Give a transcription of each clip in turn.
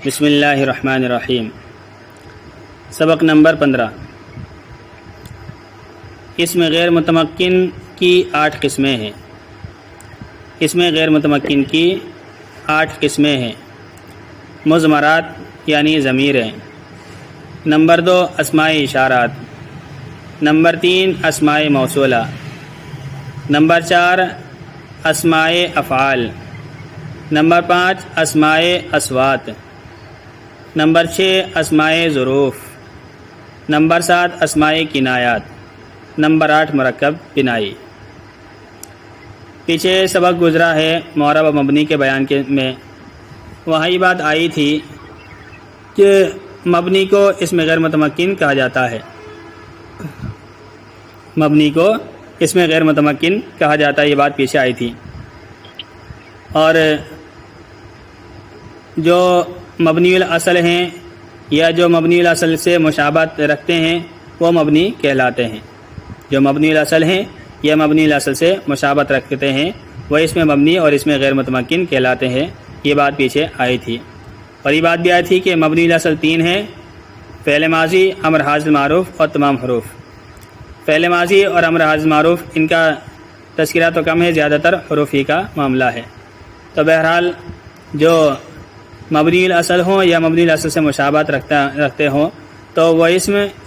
بسم اللہ الرحمن الرحیم۔ سبق نمبر 15۔ اسم غیر متمکن کی 8 قسمیں ہیں۔ اسم غیر متمکن کی 8 قسمیں ہیں۔ مضمرات یعنی ضمیریں۔ نمبر 2 اسماء اشارات۔ نمبر 3 اسماء موصولہ۔ نمبر 4 اسماء افعال۔ نمبر 5 اسماء اصوات۔ نمبر 6 اسماء ظروف۔ نمبر 7 اسماء کنایات۔ نمبر 8 مرکب بنائی۔ پیچھے سبق گزرا ہے معرب و مبنی کے بیان میں، وہاں یہ بات آئی تھی کہ مبنی کو اسم غیر متمکن کہا جاتا ہے۔ مبنی کو اسم غیر متمکن کہا جاتا ہے، یہ بات پیچھے آئی تھی۔ اور جو مبنی الاصل ہیں یا جو مبنی الاصل سے مشابہت رکھتے ہیں وہ مبنی کہلاتے ہیں۔ جو مبنی الاصل ہیں یا مبنی الاصل سے مشابہت رکھتے ہیں وہ اس میں مبنی اور اس میں غیر متمکن کہلاتے ہیں، یہ بات پیچھے آئی تھی۔ اور یہ بات بھی آئی تھی کہ مبنی الاصل 3 ہیں: فعل ماضی، امر حاضر معروف اور تمام حروف۔ فعل ماضی اور امر حاضر معروف ان کا تذکرہ تو کم ہے، زیادہ تر حروف ہی کا معاملہ ہے۔ تو بہرحال جو مبنی الاصل ہوں یا مبنی الاصل سے مشابہت رکھتے ہوں تو وہ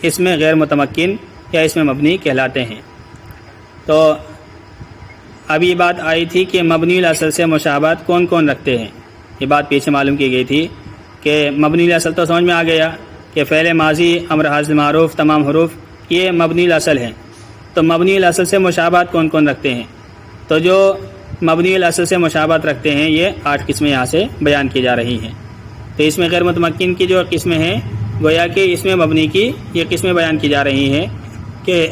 اس میں غیر متمکن یا اس میں مبنی کہلاتے ہیں۔ تو اب یہ بات آئی تھی کہ مبنی الاصل سے مشابہت کون کون رکھتے ہیں، یہ بات پیچھے معلوم کی گئی تھی کہ مبنی الاصل تو سمجھ میں آ گیا کہ فعل ماضی، امر حاضر معروف، تمام حروف یہ مبنی الاصل ہیں۔ تو مبنی الاصل سے مشابہت کون کون رکھتے ہیں؟ تو جو مبنی الاصل سے مشابہت رکھتے ہیں یہ 8 قسمیں یہاں سے بیان کی جا رہی ہیں۔ تو اس میں غیر متمکن کی جو قسمیں ہیں گویا کہ اس میں مبنی کی یہ قسمیں بیان کی جا رہی ہیں کہ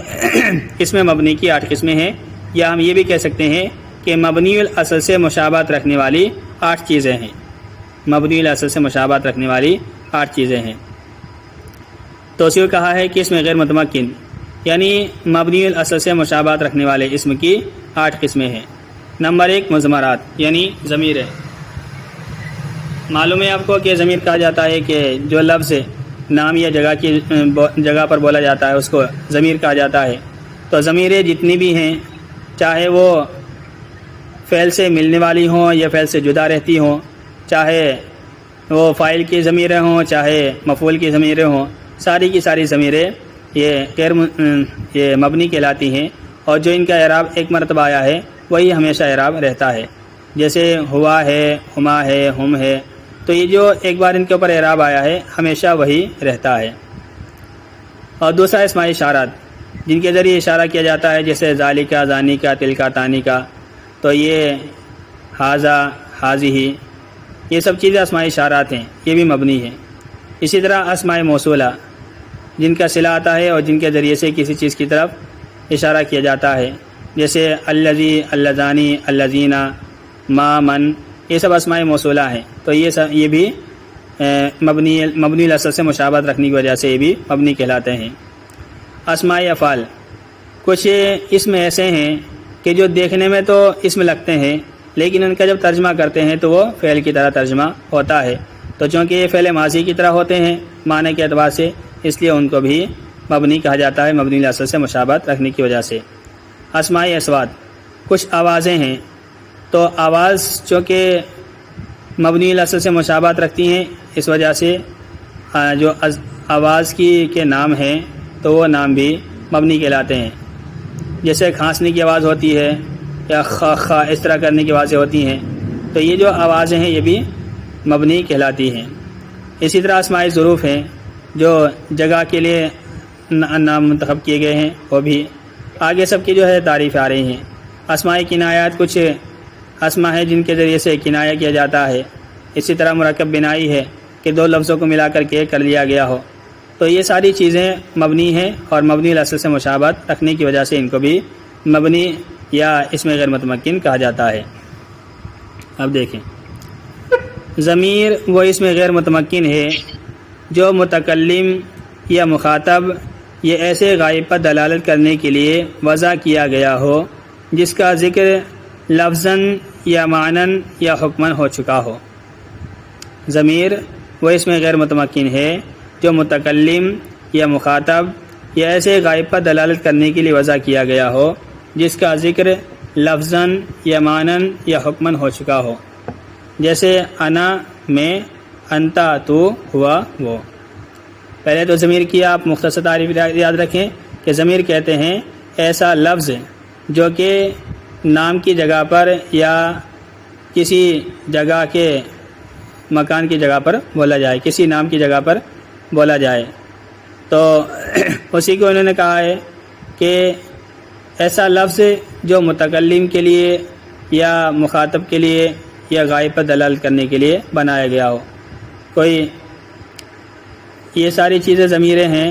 اس میں مبنی کی 8 قسمیں ہیں، یا ہم یہ بھی کہہ سکتے ہیں کہ مبنی الاصل سے مشابہت رکھنے والی 8 چیزیں ہیں۔ مبنی الاصل سے مشابہت رکھنے والی 8 چیزیں ہیں۔ تو اسی کو کہا ہے کہ اس میں غیر متمکن یعنی مبنی الاصل سے مشابہت رکھنے والے اسم کی 8 قسمیں ہیں۔ نمبر 1 مضمرات یعنی ضمیر ہے۔ معلوم ہے آپ کو کہ ضمیر کہا جاتا ہے کہ جو لفظ نام یا جگہ پر بولا جاتا ہے اس کو ضمیر کہا جاتا ہے۔ تو ضمیریں جتنی بھی ہیں چاہے وہ فعل سے ملنے والی ہوں یا فعل سے جدا رہتی ہوں، چاہے وہ فاعل کی ضمیریں ہوں چاہے مفعول کی ضمیریں ہوں، ساری کی ساری ضمیریں یہ مبنی کہلاتی ہیں۔ اور جو ان کا اعراب ایک مرتبہ آیا ہے وہی ہمیشہ اعراب رہتا ہے، جیسے ہوا ہے، ہما ہے، ہم ہے، تو یہ جو ایک بار ان کے اوپر اعراب آیا ہے ہمیشہ وہی رہتا ہے۔ اور دوسرا اسماء اشارات جن کے ذریعے اشارہ کیا جاتا ہے، جیسے ذالکا، ذانکا، تلکا، تانکا، تو یہ ہاذا، ہاذہ، یہ سب چیزیں اسماء اشارات ہیں، یہ بھی مبنی ہیں۔ اسی طرح اسماء موصولہ جن کا صلہ آتا ہے اور جن کے ذریعے سے کسی چیز کی طرف اشارہ کیا جاتا ہے، جیسے الذی، اللذانی، اللذین، ما، من، یہ سب اسماء موصولہ ہیں۔ تو یہ بھی مبنی الاصل سے مشابہت رکھنے کی وجہ سے یہ بھی مبنی کہلاتے ہیں۔ اسماء افعال کچھ اسم ایسے ہیں کہ جو دیکھنے میں تو اسم لگتے ہیں لیکن ان کا جب ترجمہ کرتے ہیں تو وہ فعل کی طرح ترجمہ ہوتا ہے۔ تو چونکہ یہ فعل ماضی کی طرح ہوتے ہیں معنی کے اعتبار سے، اس لیے ان کو بھی مبنی کہا جاتا ہے مبنی الاصل سے مشابہت رکھنے کی وجہ سے۔ اسماء اصوات کچھ آوازیں ہیں، تو آواز چونکہ مبنی الاصل سے مشابہت رکھتی ہیں اس وجہ سے جو آواز کے نام ہیں تو وہ نام بھی مبنی کہلاتے ہیں، جیسے کھانسنے کی آواز ہوتی ہے یا خا خا اس طرح کرنے کی آوازیں ہوتی ہیں، تو یہ جو آوازیں ہیں یہ بھی مبنی کہلاتی ہیں۔ اسی طرح اسماء ظروف ہیں جو جگہ کے لیے نام منتخب کیے گئے ہیں، وہ بھی آگے سب کی جو ہے تعریف آ رہی ہیں۔ اسماء کنایات کچھ اسماء ہیں جن کے ذریعے سے کنایہ کیا جاتا ہے۔ اسی طرح مرکب بنائی ہے کہ 2 لفظوں کو ملا کر لیا گیا ہو۔ تو یہ ساری چیزیں مبنی ہیں اور مبنی الاصل سے مشابہت رکھنے کی وجہ سے ان کو بھی مبنی یا اس میں غیر متمکن کہا جاتا ہے۔ اب دیکھیں، ضمیر وہ اس میں غیر متمکن ہے جو متکلم یا مخاطب یہ ایسے غائب پر دلالت کرنے کے لیے وضع کیا گیا ہو جس کا ذکر لفظاً یا معناً یا حکماً ہو چکا ہو۔ ضمیر وہ اس میں غیر متمکن ہے جو متکلم یا مخاطب یا ایسے غائب پر دلالت کرنے کے لیے وضع کیا گیا ہو جس کا ذکر لفظاً یا معناً یا حکماً ہو چکا ہو، جیسے انا میں، انتا تو، ہوا وہ۔ پہلے تو ضمیر کی آپ مختصر تعریف یاد رکھیں کہ ضمیر کہتے ہیں ایسا لفظ جو کہ نام کی جگہ پر یا کسی جگہ کے مکان کی جگہ پر بولا جائے، کسی نام کی جگہ پر بولا جائے، تو اسی کو انہوں نے کہا ہے کہ ایسا لفظ جو متکلم کے لیے یا مخاطب کے لیے یا غائب پر دلالت کرنے کے لیے بنایا گیا ہو۔ کوئی یہ ساری چیزیں ضمیریں ہیں،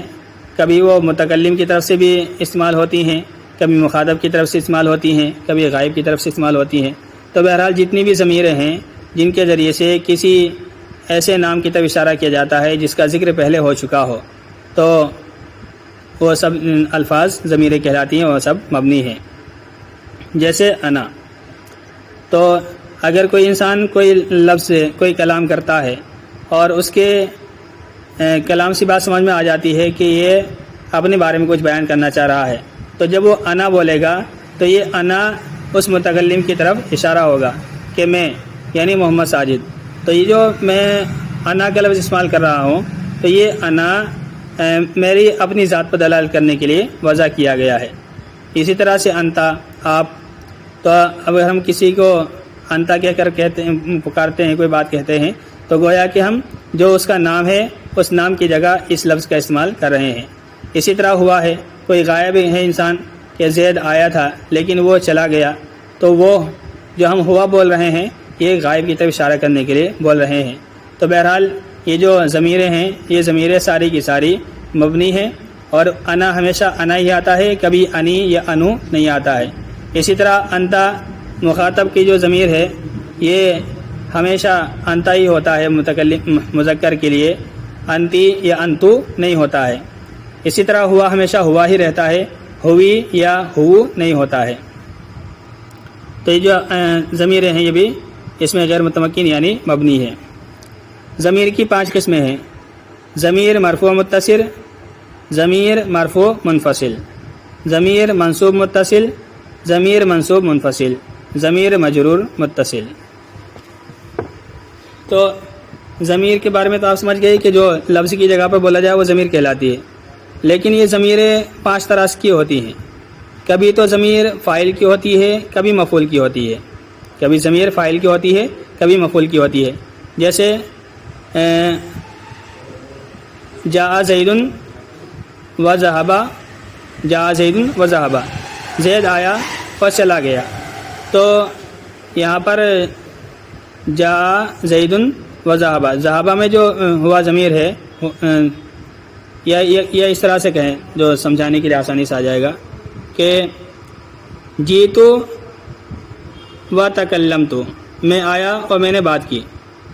کبھی وہ متکلم کی طرف سے بھی استعمال ہوتی ہیں، کبھی مخاطب کی طرف سے استعمال ہوتی ہیں، کبھی غائب کی طرف سے استعمال ہوتی ہیں۔ تو بہرحال جتنی بھی ضمیریں ہیں جن کے ذریعے سے کسی ایسے نام کی طرف اشارہ کیا جاتا ہے جس کا ذکر پہلے ہو چکا ہو، تو وہ سب الفاظ ضمیریں کہلاتی ہیں، وہ سب مبنی ہیں۔ جیسے انا، تو اگر کوئی انسان کوئی لفظ کوئی کلام کرتا ہے اور اس کے کلام سے بات سمجھ میں آ جاتی ہے کہ یہ اپنے بارے میں کچھ بیان کرنا چاہ رہا ہے، تو جب وہ انا بولے گا تو یہ انا اس متکلم کی طرف اشارہ ہوگا کہ میں، یعنی محمد ساجد۔ تو یہ جو میں انا کا لفظ استعمال کر رہا ہوں، تو یہ انا میری اپنی ذات پر دلالت کرنے کے لیے وضع کیا گیا ہے۔ اسی طرح سے انتا، آپ، تو اگر ہم کسی کو انتا کہہ کر پکارتے ہیں، کوئی بات کہتے ہیں، تو گویا کہ ہم جو اس کا نام ہے اس نام کی جگہ اس لفظ کا استعمال کر رہے ہیں۔ اسی طرح ہوا ہے، کوئی غائب ہے انسان کہ زید آیا تھا لیکن وہ چلا گیا، تو وہ جو ہم ہوا بول رہے ہیں یہ غائب کی طرف اشارہ کرنے کے لیے بول رہے ہیں۔ تو بہرحال یہ جو ضمیریں ہیں یہ ضمیریں ساری کی ساری مبنی ہیں، اور انا ہمیشہ انا ہی آتا ہے، کبھی انی یا انو نہیں آتا ہے۔ اسی طرح انتا مخاطب کی جو ضمیر ہے یہ ہمیشہ انتا ہی ہوتا ہے متکلم مذکر کے لیے، انتی یا انتو نہیں ہوتا ہے۔ اسی طرح ہوا ہمیشہ ہوا ہی رہتا ہے، ہوئی یا ہو نہیں ہوتا ہے۔ تو یہ جو ضمیریں ہیں یہ بھی اس میں غیر متمکن یعنی مبنی ہے۔ ضمیر کی 5 قسمیں ہیں: ضمیر مرفوع متصل، ضمیر مرفوع منفصل، ضمیر منصوب متصل، ضمیر منصوب منفصل، ضمیر مجرور متصل۔ تو ضمیر کے بارے میں تو آپ سمجھ گئے کہ جو لفظ کی جگہ پر بولا جائے وہ ضمیر کہلاتی ہے، لیکن یہ ضمیریں 5 طرح کی ہوتی ہیں۔ کبھی تو ضمیر فاعل کی ہوتی ہے، کبھی مفعول کی ہوتی ہے، کبھی ضمیر فاعل کی ہوتی ہے، کبھی مفعول کی ہوتی ہے۔ جیسے جاء زید و ذهب، جاء زید و ذهب، زید آیا اور چلا گیا۔ تو یہاں پر جاء زید و ذهب، ذهب میں جو ہوا ضمیر ہے، یا اس طرح سے کہیں جو سمجھانے کے لیے آسانی سے آ جائے گا کہ جیتو و تکلمتو، میں آیا اور میں نے بات کی،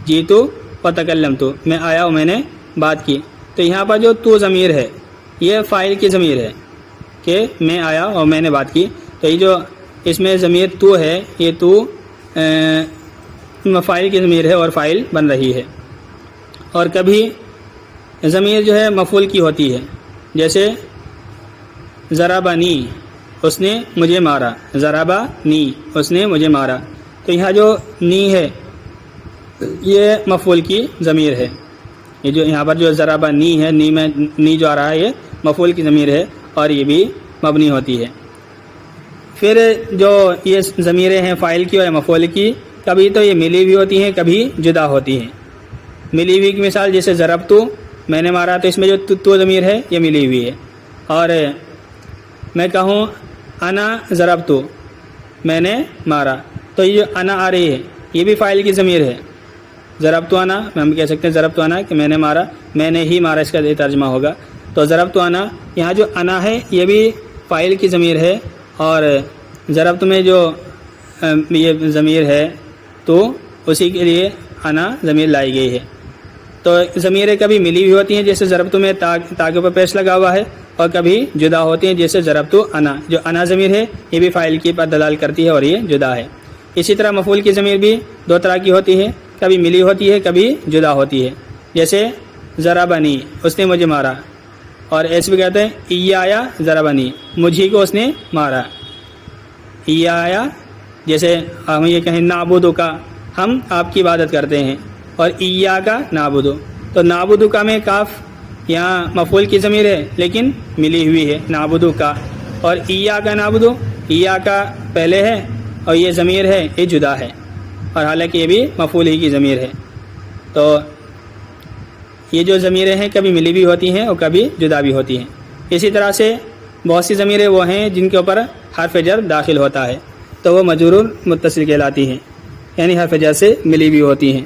جیتو و تکلمتو، میں آیا اور میں نے بات کی۔ تو یہاں پر جو تو ضمیر ہے یہ فاعل کی ضمیر ہے کہ میں آیا اور میں نے بات کی۔ تو یہ جو اس میں ضمیر تو ہے یہ تو فاعل کی ضمیر ہے اور فاعل بن رہی ہے۔ اور کبھی ضمیر جو ہے مفعول کی ہوتی ہے، جیسے ضربنی، اس نے مجھے مارا، ضربنی، اس نے مجھے مارا۔ تو یہاں جو نی ہے یہ مفعول کی ضمیر ہے، یہ جو یہاں پر جو ضربنی ہے، نی میں نی جو آ رہا ہے یہ مفعول کی ضمیر ہے اور یہ بھی مبنی ہوتی ہے۔ پھر جو یہ ضمیریں ہیں فاعل کی اور مفعول کی، کبھی تو یہ ملی ہوئی ہوتی ہیں، کبھی جدا ہوتی ہیں۔ ملی ہوئی کی مثال جیسے ضربتو، میں نے مارا، تو اس میں جو تو ضمیر ہے یہ ملی ہوئی ہے۔ اور میں کہوں انا ضربتو، میں نے مارا، تو یہ جو انا آ رہی ہے یہ بھی فاعل کی ضمیر ہے۔ ضربتو انا، ہم کہہ سکتے ہیں ضربتو انا کہ میں نے مارا، میں نے ہی مارا، اس کا ترجمہ ہوگا۔ تو ضربتو انا، یہاں جو انا ہے یہ بھی فاعل کی ضمیر ہے، اور ضربت میں جو یہ ضمیر ہے تو اسی کے لیے انا ضمیر لائی گئی ہے۔ تو ضمیریں کبھی ملی ہوئی ہوتی ہیں جیسے ضربت میں تا کے اوپر پیش لگا ہوا ہے، اور کبھی جدا ہوتی ہیں جیسے ضربتو انا، جو انا ضمیر ہے یہ بھی فاعل کی پر دلالت کرتی ہے اور یہ جدا ہے۔ اسی طرح مفعول کی ضمیر بھی 2 طرح کی ہوتی ہے، کبھی ملی ہوتی ہے، کبھی جدا ہوتی ہے۔ جیسے ضربنی اس نے مجھے مارا، اور ایسے بھی کہتے ہیں ایایا ضربنی مجھے کو اس نے مارا، ایایا جیسے ہم یہ کہیں نعبدو کا ہم آپ کی عبادت کرتے ہیں، اور ایا کا نعبدو، تو نعبدو کا میں کاف یہاں مفعول کی ضمیر ہے لیکن ملی ہوئی ہے نعبدو کا، اور ایا کا نعبدو ایا کا پہلے ہے اور یہ ضمیر ہے یہ جدا ہے، اور حالانکہ یہ بھی مفعول ہی کی ضمیر ہے۔ تو یہ جو ضمیریں ہیں کبھی ملی بھی ہوتی ہیں اور کبھی جدا بھی ہوتی ہیں۔ اسی طرح سے بہت سی ضمیریں وہ ہیں جن کے اوپر حرف جر داخل ہوتا ہے تو وہ مجرور متصل کہلاتی ہیں، یعنی حرف جر سے ملی بھی ہوتی ہیں۔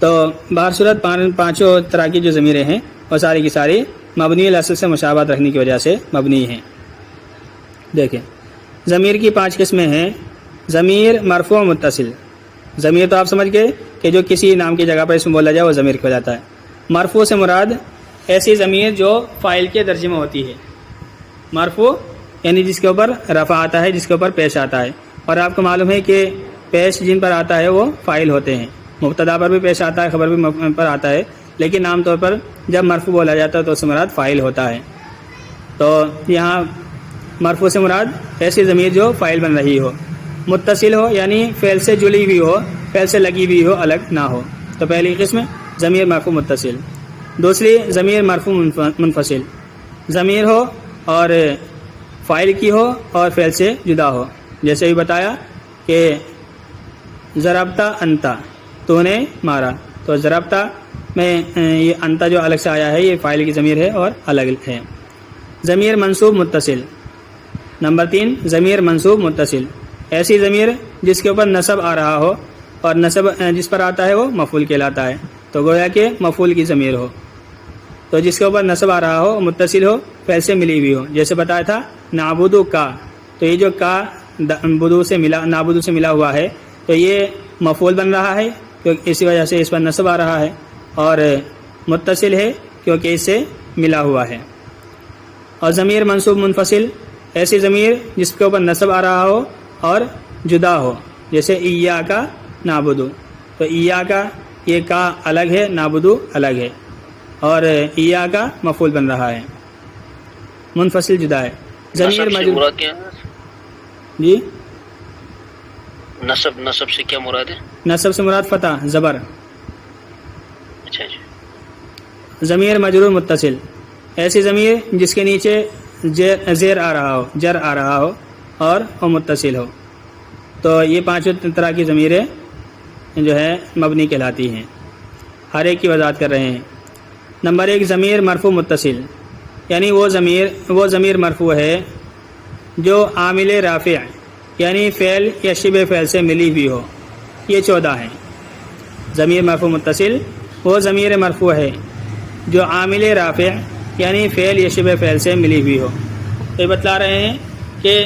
تو بہر صورت پانچوں طرح کی جو ضمیریں ہیں وہ ساری کی ساری مبنی الاصل سے مشابہت رکھنے کی وجہ سے مبنی ہیں۔ دیکھیں ضمیر کی 5 قسمیں ہیں۔ ضمیر مرفوع متصل، ضمیر تو آپ سمجھ گئے کہ جو کسی نام کی جگہ پر اس میں بولا جائے وہ ضمیر کہلاتا ہے۔ مرفوع سے مراد ایسی ضمیر جو فاعل کے درجے میں ہوتی ہے، مرفوع یعنی جس کے اوپر رفع آتا ہے، جس کے اوپر پیش آتا ہے، اور آپ کو معلوم ہے کہ پیش جن پر آتا ہے وہ فاعل ہوتے ہیں، مبتدا پر بھی پیش آتا ہے، خبر بھی پر آتا ہے، لیکن عام طور پر جب مرفوع بولا جاتا ہے تو اس سے مراد فاعل ہوتا ہے۔ تو یہاں مرفوع سے مراد ایسی ضمیر جو فاعل بن رہی ہو، متصل ہو یعنی فعل سے جڑی ہوئی ہو، فعل سے لگی ہوئی ہو، الگ نہ ہو۔ تو پہلی قسم ضمیر مرفوع متصل۔ دوسری ضمیر مرفوع منفصل، ضمیر ہو اور فاعل کی ہو اور فعل سے جدا ہو، جیسے بھی بتایا کہ ضربتا انتا تو نے مارا، تو ضربتا میں یہ انتا جو الگ سے آیا ہے یہ فاعل کی ضمیر ہے اور الگ ہے۔ ضمیر منصوب متصل۔ نمبر 3 ضمیر منصوب متصل، ایسی ضمیر جس کے اوپر نصب آ رہا ہو اور نصب جس پر آتا ہے وہ مفعول کہلاتا ہے، تو گویا کہ مفعول کی ضمیر ہو، تو جس کے اوپر نصب آ رہا ہو، متصل ہو، فعل سے ملی ہوئی ہو، جیسے بتایا تھا نعبدو کا، تو یہ جو کا بدو سے ملا، نعبدو سے ملا ہوا ہے تو یہ مفعول بن رہا ہے کیونکہ اسی وجہ سے اس پر نصب آ رہا ہے، اور متصل ہے کیونکہ اس سے ملا ہوا ہے۔ اور ضمیر منصوب منفصل، ایسی ضمیر جس کے اوپر نصب آ رہا ہو اور جدا ہو، جیسے ایا کا نعبدو، تو ایا کا یہ کا الگ ہے، نعبدو الگ ہے، اور ایا کا مفعول بن رہا ہے، منفصل جدا ہے۔ ضمیر مراد کیا ہے؟ جی نصب سے کیا مراد ہے؟ نصب سے مراد فتح زبر۔ اچھا جی۔ ضمیر مجرور متصل، ایسی ضمیر جس کے نیچے زیر آ رہا ہو، جر آ رہا ہو اور وہ متصل ہو، تو یہ 5 طرح کی ضمیریں جو ہے مبنی کہلاتی ہیں۔ ہر ایک کی وضاحت کر رہے ہیں۔ نمبر 1 ضمیر مرفوع متصل، یعنی وہ ضمیر مرفوع ہے جو عامل رافع یعنی فعل یا شبہ فعل سے ملی ہوئی ہو، یہ 14 ہیں۔ ضمیر مرفوع متصل وہ ضمیر مرفوع ہے جو عامل رافع یعنی فعل یا شبہ فعل سے ملی ہوئی ہو۔ تو یہ بتلا رہے ہیں کہ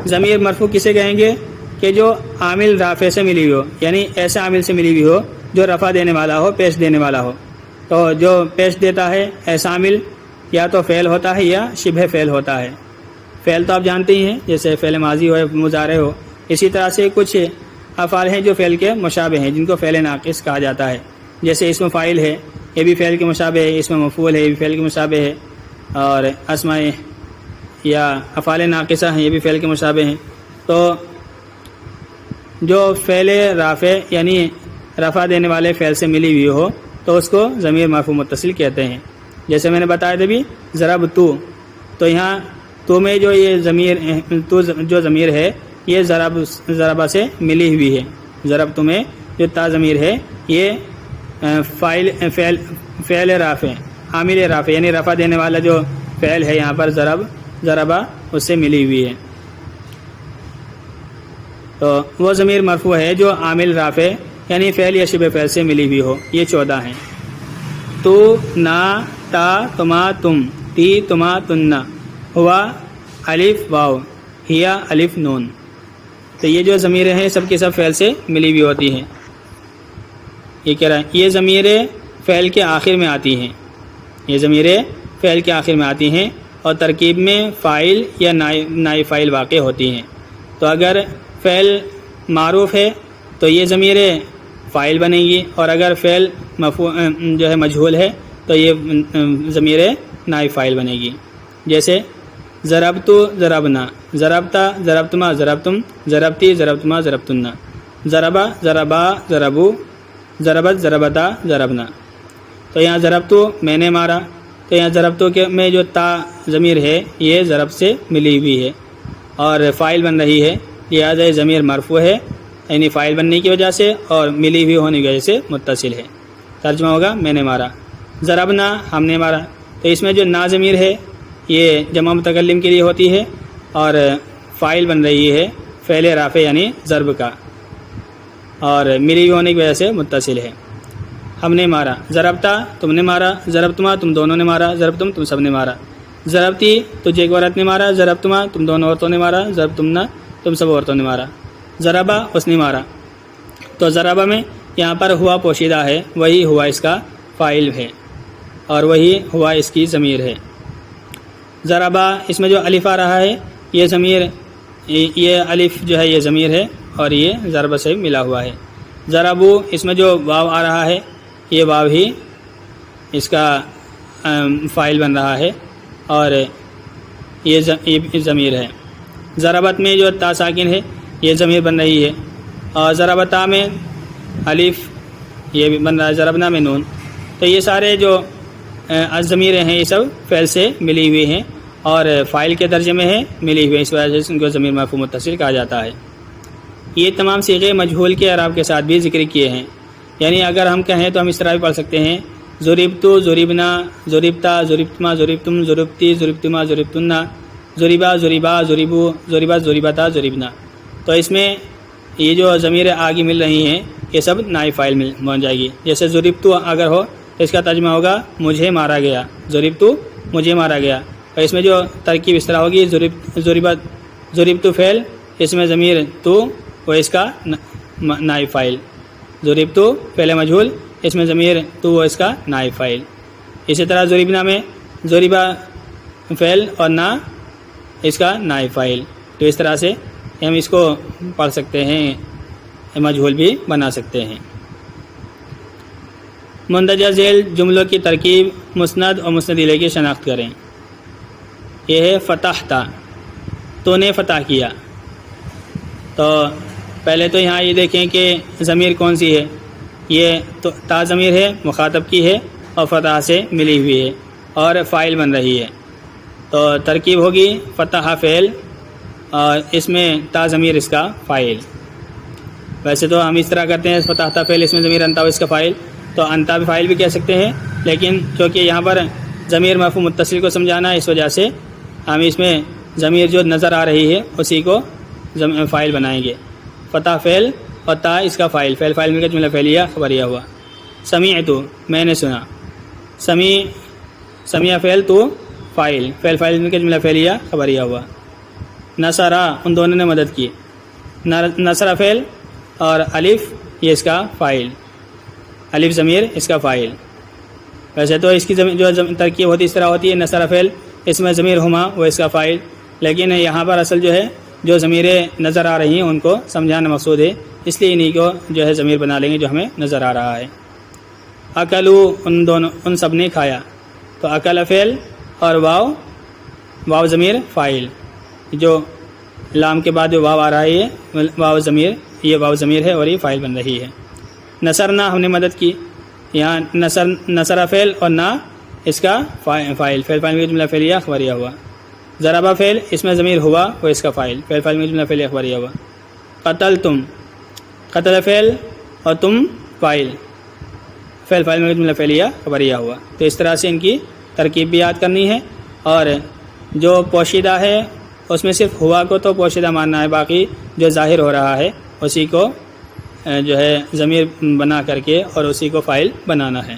ضمیر مرفوع کسے کہیں گے کہ جو عامل رافع سے ملی ہوئی ہو، یعنی ایسے عامل سے ملی ہوئی ہو جو رفع دینے والا ہو، پیش دینے والا ہو۔ تو جو پیش دیتا ہے ایسا عامل یا تو فعل ہوتا ہے یا شبہ فعل ہوتا ہے۔ فعل تو آپ جانتے ہی ہیں، جیسے فعل ماضی ہو، مضارع ہو، اسی طرح سے کچھ افعال ہیں جو فعل کے مشابہ ہیں جن کو فعل ناقص کہا جاتا ہے، جیسے اسم فاعل ہے یہ بھی فعل کے مشابہ ہے، اسم مفعول ہے یہ بھی فعل کے مشابہ ہے، اور اسماء یا افعال ناقصہ ہیں یہ بھی فعل کے مشابہ ہیں۔ تو جو فعل رافع یعنی رفع دینے والے فعل سے ملی ہوئی ہو تو اس کو ضمیر مرفوع متصل کہتے ہیں۔ جیسے میں نے بتایا تھا بھی ضرب تو یہاں تو میں جو یہ ضمیر تو جو ضمیر ہے یہ ضربہ سے ملی ہوئی ہے۔ ضرب میں جو تا ضمیر ہے یہ فعل رافع عامل رافع یعنی رفع دینے والا جو فعل ہے یہاں پر ضربہ اس سے ملی ہوئی ہے، تو وہ ضمیر مرفوع ہے جو عامل رافع یعنی فعل یا شبہ فعل سے ملی ہوئی ہو، یہ 14 ہیں۔ تو، نا، تا، تما، تم، تی، تما، تننا، ہوا، الف واو، ہیا الف نون، تو یہ جو ضمیریں ہیں سب کے سب فعل سے ملی ہوئی ہوتی ہیں۔ یہ کہہ رہا ہے یہ ضمیریں فعل کے آخر میں آتی ہیں، یہ ضمیریں فعل کے آخر میں آتی ہیں اور ترکیب میں فاعل یا نائب فاعل واقع ہوتی ہیں۔ تو اگر فعل معروف ہے تو یہ ضمیریں فائل بنے گی، اور اگر فعل جو ہے مجہول ہے تو یہ ضمیر نائب فاعل بنے گی. جیسے ضربت ضربنا، ضربتا ضربتما ضربتم، ضربتی ضربتما ضربتن، ضربا ضربا ضربو، ضربت ضربتا ضربنا. تو یہاں ضربتو میں نے مارا، تو یہاں ضربتو کے میں جو تا ضمیر ہے یہ ضرب سے ملی ہوئی ہے اور فاعل بن رہی ہے، لہٰذا یہ ضمیر مرفوع ہے، یعنی فاعل بننے کی وجہ سے اور ملی ہوئی ہونے کی وجہ سے متصل ہے. ترجمہ ہوگا میں نے مارا. ضربنا ہم نے مارا، تو اس میں جو نا ضمیر ہے یہ جمع متکلم کے لیے ہوتی ہے اور فاعل بن رہی ہے فعل رافع یعنی ضرب کا، اور ملی ہوئی ہونے کی وجہ سے متصل ہے. ہم نے مارا. ضربتا تم نے مارا، ضربتما تم دونوں نے مارا، ضربتم تم سب نے مارا. ضربتی تجھے ایک عورت نے مارا، ضربتما تم دونوں عورتوں نے مارا، ضربتمنا تم سب عورتوں نے مارا. ضربا اس نے مارا. تو ضربا میں یہاں پر ہوا پوشیدہ ہے، وہی ہوا اس کا فاعل ہے اور وہی ہوا اس کی ضمیر ہے. ضربا اس میں جو الف آ رہا ہے یہ ضمیر، یہ الف جو ہے یہ ضمیر ہے اور یہ ضرب سے ملا ہوا ہے. ضربو اس میں جو واو آ رہا ہے یہ واو ہی اس کا فاعل بن رہا ہے اور یہ ضمیر ہے. ضربت میں جو تا ساکن ہے یہ ضمیر بن رہی ہے، اور ضربتا میں الف یہ بھی بن رہا ہے، ضربنا میں نون. تو یہ سارے جو ضمیریں ہیں یہ سب فعل سے ملی ہوئی ہیں اور فاعل کے درجے میں ہے ملی ہوئی، اس وجہ سے ان کو ضمیر مرفوع متصل کہا جاتا ہے. یہ تمام صیغے مجہول کے اعراب کے ساتھ بھی ذکر کیے ہیں، یعنی اگر ہم کہیں تو ہم اس طرح بھی پڑھ سکتے ہیں ضربتو ضربنا ضربتا ضربتما ضربتم ضربتی ضربتما ضربتنا ضربا ضربا ضربو ضربا ضربتا ضربنا. تو اس میں یہ جو ضمیریں آگے مل رہی ہیں یہ سب نائب فاعل بن جائے گی. جیسے ضربتو اگر ہو تو اس کا ترجمہ ہوگا مجھے مارا گیا، ضربتو مجھے مارا گیا. اور اس میں جو ترکیب اس طرح ہوگی ضربتو فعل، اس میں ضمیر تو وہ اس کا نائب فاعل، ضربتو فعل مجہول، اس میں ضمیر تو وہ اس کا نائب فاعل. اسی طرح ضربنا میں ضربا فعل اور نا اس کا نائب فاعل. تو اس طرح سے ہم اس کو پڑھ سکتے ہیں، مجہول بھی بنا سکتے ہیں. مندرجہ ذیل جملوں کی ترکیب، مسند اور مسند الیہ کی شناخت کریں. یہ ہے فتحتا، تو نے فتح کیا. تو پہلے تو یہاں یہ دیکھیں کہ ضمیر کون سی ہے، یہ تو تا ضمیر ہے، مخاطب کی ہے اور فتح سے ملی ہوئی ہے اور فاعل بن رہی ہے. تو ترکیب ہوگی فتح فعل اور اس میں تا ضمیر اس کا فاعل. ویسے تو ہم اس طرح کرتے ہیں فتح فعل اس میں ضمیر انتا اس کا فاعل، تو انتا بھی فاعل بھی کہہ سکتے ہیں، لیکن چونکہ یہاں پر ضمیر مرفوع متصل کو سمجھانا ہے اس وجہ سے ہم اس میں ضمیر جو نظر آ رہی ہے اسی کو فاعل بنائیں گے. فتح فعل اور تا اس کا فاعل، فاعل مل کر جملہ فعلیہ خبریہ ہوا. سمیعت میں نے سنا، سمیع فعل تو فاعل مل کر جملہ فعلیہ خبریہ ہوا. نصرا ان دونوں نے مدد کی، نصر فعل اور الف یہ اس کا فاعل، الف ضمیر اس کا فاعل. ویسے تو اس کی جو ترکیب ہوتی اس طرح ہوتی ہے نصر فعل اس میں ضمیر ہما وہ اس کا فاعل، لیکن یہاں پر اصل جو ہے جو ضمیریں نظر آ رہی ہیں ان کو سمجھانا مقصود ہے، اس لیے انہیں کو جو ہے ضمیر بنا لیں گے جو ہمیں نظر آ رہا ہے. اکلو ان سب نے کھایا، تو اکل فعل اور واو ضمیر فاعل، جو لام کے بعد جو واو آ رہا ہے یہ واو ضمیر ہے اور یہ فاعل بن رہی ہے. نصرنا ہم نے مدد کی، یہاں نصر فعل اور نا اس کا فاعل میں جملہ فعلیہ خبریہ ہوا. ضربہ فعل اس میں ضمیر ہوا وہ اس کا فاعل میں جملہ فعلیہ خبریہ ہوا. قتل تم، قتل فعل اور تم فاعل میں جملہ فعلیہ خبریہ ہوا. تو اس طرح سے ان کی ترکیب بھی یاد کرنی ہے، اور جو پوشیدہ ہے اس میں صرف ہوا کو تو پوشیدہ ماننا ہے، باقی جو ظاہر ہو رہا ہے اسی کو جو ہے ضمیر بنا کر کے اور اسی کو فاعل بنانا ہے.